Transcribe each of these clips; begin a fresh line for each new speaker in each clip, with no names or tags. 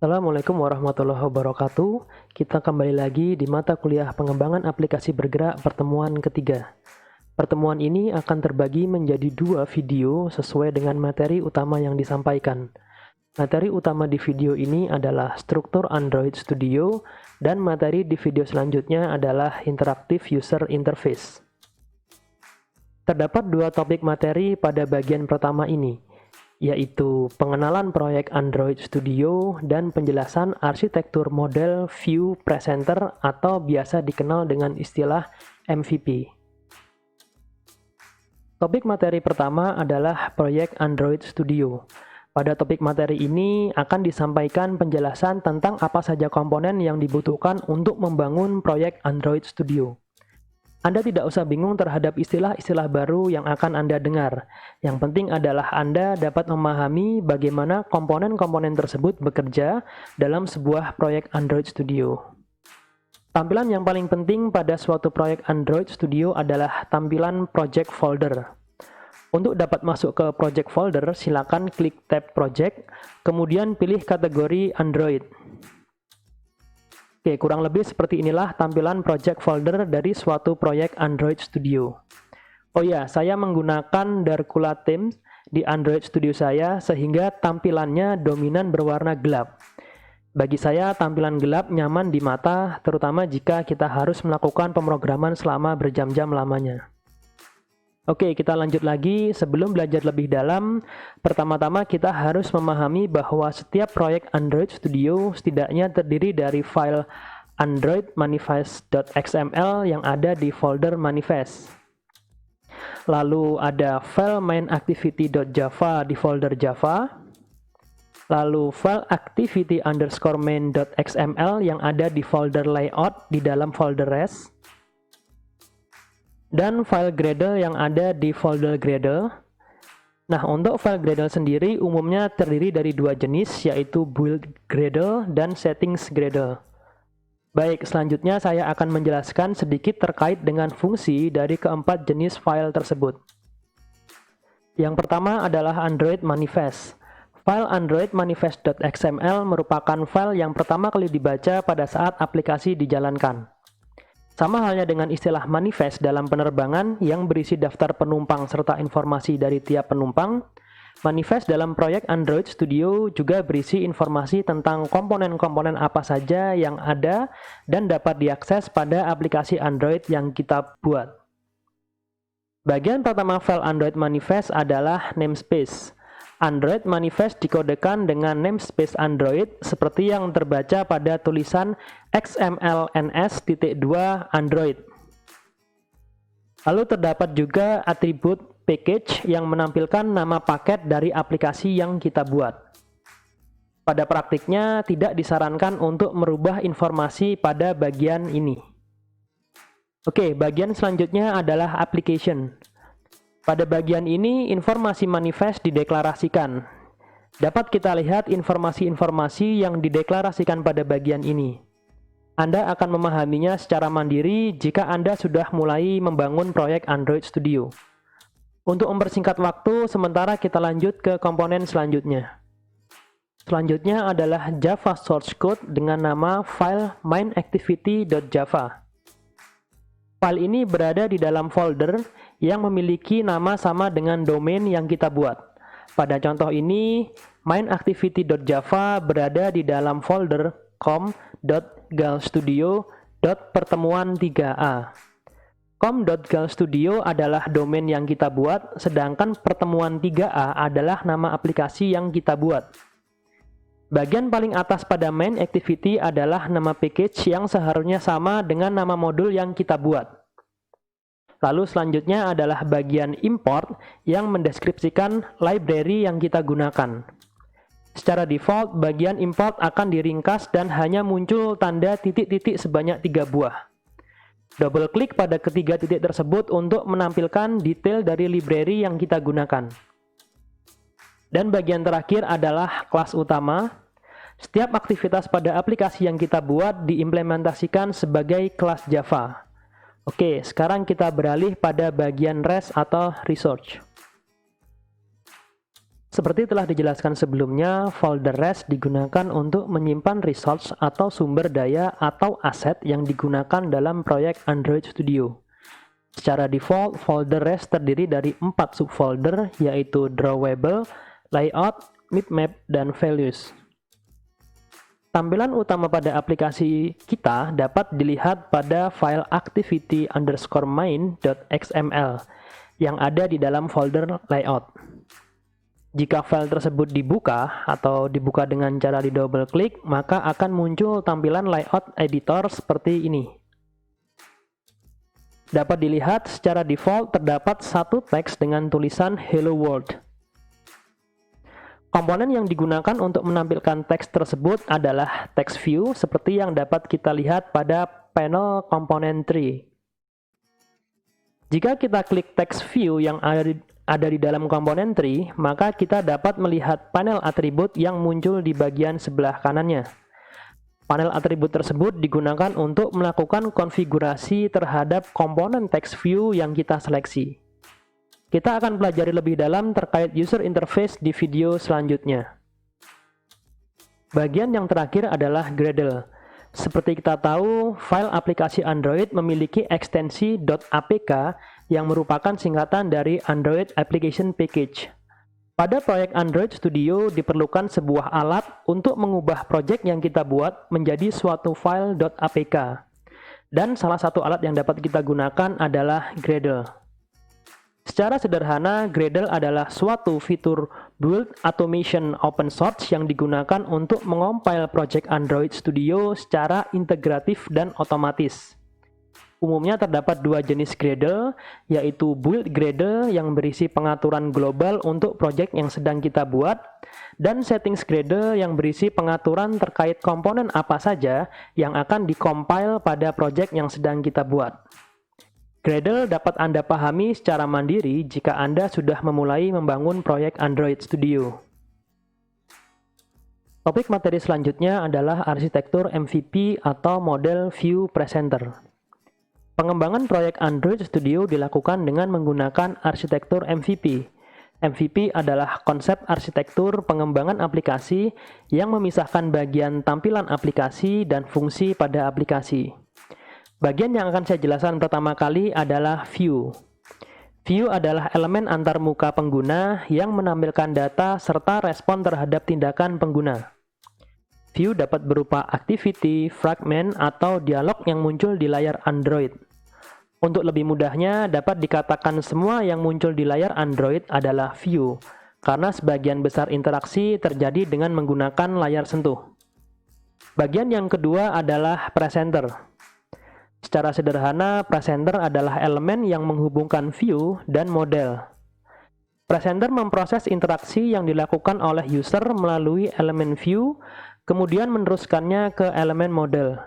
Assalamualaikum warahmatullahi wabarakatuh. Kita kembali lagi di mata kuliah pengembangan aplikasi bergerak pertemuan ketiga. Pertemuan ini akan terbagi menjadi dua video sesuai dengan materi utama yang disampaikan. Materi utama di video ini adalah struktur Android Studio dan materi di video selanjutnya adalah Interactive User Interface. Terdapat dua topik materi pada bagian pertama ini, yaitu pengenalan proyek Android Studio dan penjelasan arsitektur model View Presenter atau biasa dikenal dengan istilah MVP. Topik materi pertama adalah proyek Android Studio. Pada topik materi ini akan disampaikan penjelasan tentang apa saja komponen yang dibutuhkan untuk membangun proyek Android Studio. Anda tidak usah bingung terhadap istilah-istilah baru yang akan Anda dengar. Yang penting adalah Anda dapat memahami bagaimana komponen-komponen tersebut bekerja dalam sebuah proyek Android Studio. Tampilan yang paling penting pada suatu proyek Android Studio adalah tampilan project folder. Untuk dapat masuk ke project folder, silakan klik tab project, kemudian pilih kategori Android. Oke, kurang lebih seperti inilah tampilan project folder dari suatu proyek Android Studio. Oh ya, saya menggunakan Darkula Themes di Android Studio saya sehingga tampilannya dominan berwarna gelap. Bagi saya, tampilan gelap nyaman di mata, terutama jika kita harus melakukan pemrograman selama berjam-jam lamanya. Oke, kita lanjut lagi. Sebelum belajar lebih dalam, pertama-tama kita harus memahami bahwa setiap proyek Android Studio setidaknya terdiri dari file Android manifest.xml yang ada di folder manifest. Lalu ada file mainActivity.java di folder Java. Lalu file activity_main.xml yang ada di folder layout di dalam folder rest. Dan file Gradle yang ada di folder Gradle. Nah, untuk file Gradle sendiri umumnya terdiri dari dua jenis, yaitu build Gradle dan settings Gradle. Baik, selanjutnya saya akan menjelaskan sedikit terkait dengan fungsi dari keempat jenis file tersebut. Yang pertama adalah Android Manifest. File Android manifest.xml merupakan file yang pertama kali dibaca pada saat aplikasi dijalankan. Sama halnya dengan istilah manifest dalam penerbangan yang berisi daftar penumpang serta informasi dari tiap penumpang, manifest dalam proyek Android Studio juga berisi informasi tentang komponen-komponen apa saja yang ada dan dapat diakses pada aplikasi Android yang kita buat. Bagian pertama file Android Manifest adalah namespace. Android Manifest dikodekan dengan namespace Android seperti yang terbaca pada tulisan XMLNS.2 Android. Lalu terdapat juga atribut package yang menampilkan nama paket dari aplikasi yang kita buat. Pada praktiknya tidak disarankan untuk merubah informasi pada bagian ini. Oke, bagian selanjutnya adalah application. Pada bagian ini, informasi manifest dideklarasikan. Dapat kita lihat informasi-informasi yang dideklarasikan pada bagian ini. Anda akan memahaminya secara mandiri jika Anda sudah mulai membangun proyek Android Studio. Untuk mempersingkat waktu, sementara kita lanjut ke komponen selanjutnya. Selanjutnya adalah Java source code dengan nama file mainActivity.java. File ini berada di dalam folder yang memiliki nama sama dengan domain yang kita buat. Pada contoh ini, mainActivity.java berada di dalam folder com.galstudio.pertemuan3a. com.galstudio adalah domain yang kita buat, sedangkan pertemuan 3a adalah nama aplikasi yang kita buat. Bagian paling atas pada main activity adalah nama package yang seharusnya sama dengan nama modul yang kita buat. Lalu selanjutnya adalah bagian import yang mendeskripsikan library yang kita gunakan. Secara default, bagian import akan diringkas dan hanya muncul tanda titik-titik sebanyak 3 buah. Double klik pada ketiga titik tersebut untuk menampilkan detail dari library yang kita gunakan. Dan bagian terakhir adalah kelas utama. Setiap aktivitas pada aplikasi yang kita buat diimplementasikan sebagai kelas Java. Oke, sekarang kita beralih pada bagian REST atau Research. Seperti telah dijelaskan sebelumnya, folder REST digunakan untuk menyimpan resource atau sumber daya atau aset yang digunakan dalam proyek Android Studio. Secara default, folder REST terdiri dari 4 subfolder, yaitu Drawable, Layout, Bitmap, dan Values. Tampilan utama pada aplikasi kita dapat dilihat pada file activity_main.xml yang ada di dalam folder Layout. Jika file tersebut dibuka atau dibuka dengan cara di double klik, maka akan muncul tampilan layout editor seperti ini. Dapat dilihat secara default terdapat satu teks dengan tulisan Hello World. Komponen yang digunakan untuk menampilkan teks tersebut adalah text view seperti yang dapat kita lihat pada panel komponen tree. Jika kita klik text view yang ada di dalam komponen tree, maka kita dapat melihat panel atribut yang muncul di bagian sebelah kanannya. Panel atribut tersebut digunakan untuk melakukan konfigurasi terhadap komponen text view yang kita seleksi. Kita akan pelajari lebih dalam terkait user interface di video selanjutnya. Bagian yang terakhir adalah Gradle. Seperti kita tahu, file aplikasi Android memiliki ekstensi .apk yang merupakan singkatan dari Android Application Package. Pada proyek Android Studio diperlukan sebuah alat untuk mengubah proyek yang kita buat menjadi suatu file .apk. Dan salah satu alat yang dapat kita gunakan adalah Gradle. Secara sederhana, Gradle adalah suatu fitur build automation open source yang digunakan untuk mengompil project Android Studio secara integratif dan otomatis. Umumnya terdapat dua jenis Gradle, yaitu build Gradle yang berisi pengaturan global untuk project yang sedang kita buat, dan settings Gradle yang berisi pengaturan terkait komponen apa saja yang akan dikompil pada project yang sedang kita buat. Gradle dapat Anda pahami secara mandiri jika Anda sudah memulai membangun proyek Android Studio. Topik materi selanjutnya adalah arsitektur MVP atau model View Presenter. Pengembangan proyek Android Studio dilakukan dengan menggunakan arsitektur MVP. MVP adalah konsep arsitektur pengembangan aplikasi yang memisahkan bagian tampilan aplikasi dan fungsi pada aplikasi. Bagian yang akan saya jelaskan pertama kali adalah view. View adalah elemen antarmuka pengguna yang menampilkan data serta respon terhadap tindakan pengguna. View dapat berupa activity, fragment, atau dialog yang muncul di layar Android. Untuk lebih mudahnya, dapat dikatakan semua yang muncul di layar Android adalah view, karena sebagian besar interaksi terjadi dengan menggunakan layar sentuh. Bagian yang kedua adalah presenter. Secara sederhana, presenter adalah elemen yang menghubungkan view dan model. Presenter memproses interaksi yang dilakukan oleh user melalui elemen view, kemudian meneruskannya ke elemen model.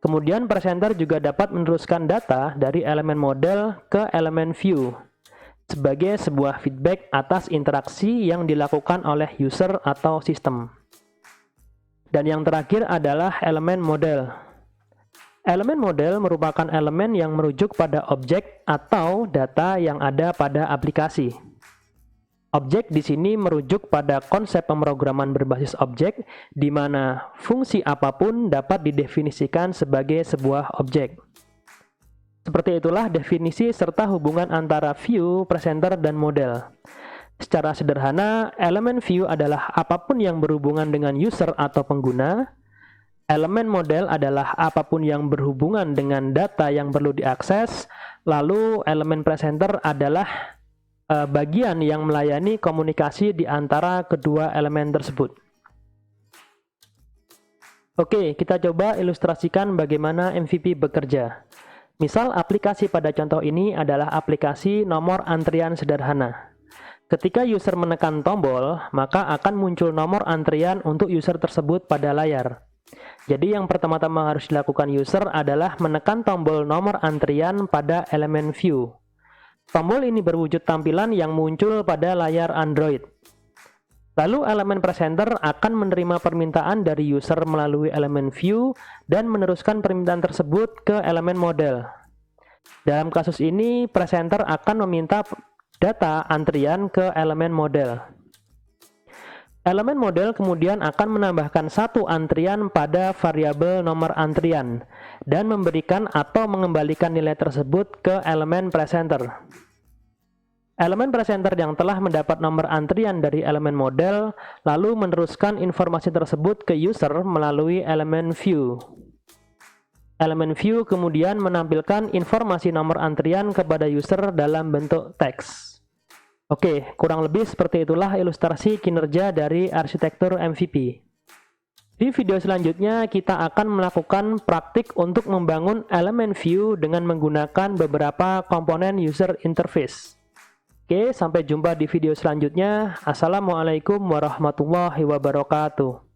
Kemudian presenter juga dapat meneruskan data dari elemen model ke elemen view, sebagai sebuah feedback atas interaksi yang dilakukan oleh user atau sistem. Dan yang terakhir adalah elemen model. Elemen model merupakan elemen yang merujuk pada objek atau data yang ada pada aplikasi. Objek di sini merujuk pada konsep pemrograman berbasis objek, di mana fungsi apapun dapat didefinisikan sebagai sebuah objek. Seperti itulah definisi serta hubungan antara view, presenter, dan model. Secara sederhana, elemen view adalah apapun yang berhubungan dengan user atau pengguna. Elemen model adalah apapun yang berhubungan dengan data yang perlu diakses, lalu elemen presenter adalah bagian yang melayani komunikasi di antara kedua elemen tersebut. Oke, kita coba ilustrasikan bagaimana MVP bekerja. Misal aplikasi pada contoh ini adalah aplikasi nomor antrian sederhana. Ketika user menekan tombol, maka akan muncul nomor antrian untuk user tersebut pada layar. Jadi yang pertama-tama harus dilakukan user adalah menekan tombol nomor antrian pada elemen view. Tombol ini berwujud tampilan yang muncul pada layar Android. Lalu elemen presenter akan menerima permintaan dari user melalui elemen view dan meneruskan permintaan tersebut ke elemen model. Dalam kasus ini, presenter akan meminta data antrian ke elemen model. Elemen model kemudian akan menambahkan satu antrian pada variabel nomor antrian dan memberikan atau mengembalikan nilai tersebut ke elemen presenter. Elemen presenter yang telah mendapat nomor antrian dari elemen model lalu meneruskan informasi tersebut ke user melalui elemen view. Elemen view kemudian menampilkan informasi nomor antrian kepada user dalam bentuk teks. Oke, kurang lebih seperti itulah ilustrasi kinerja dari arsitektur MVP. Di video selanjutnya, kita akan melakukan praktik untuk membangun elemen view dengan menggunakan beberapa komponen user interface. Oke, sampai jumpa di video selanjutnya. Assalamualaikum warahmatullahi wabarakatuh.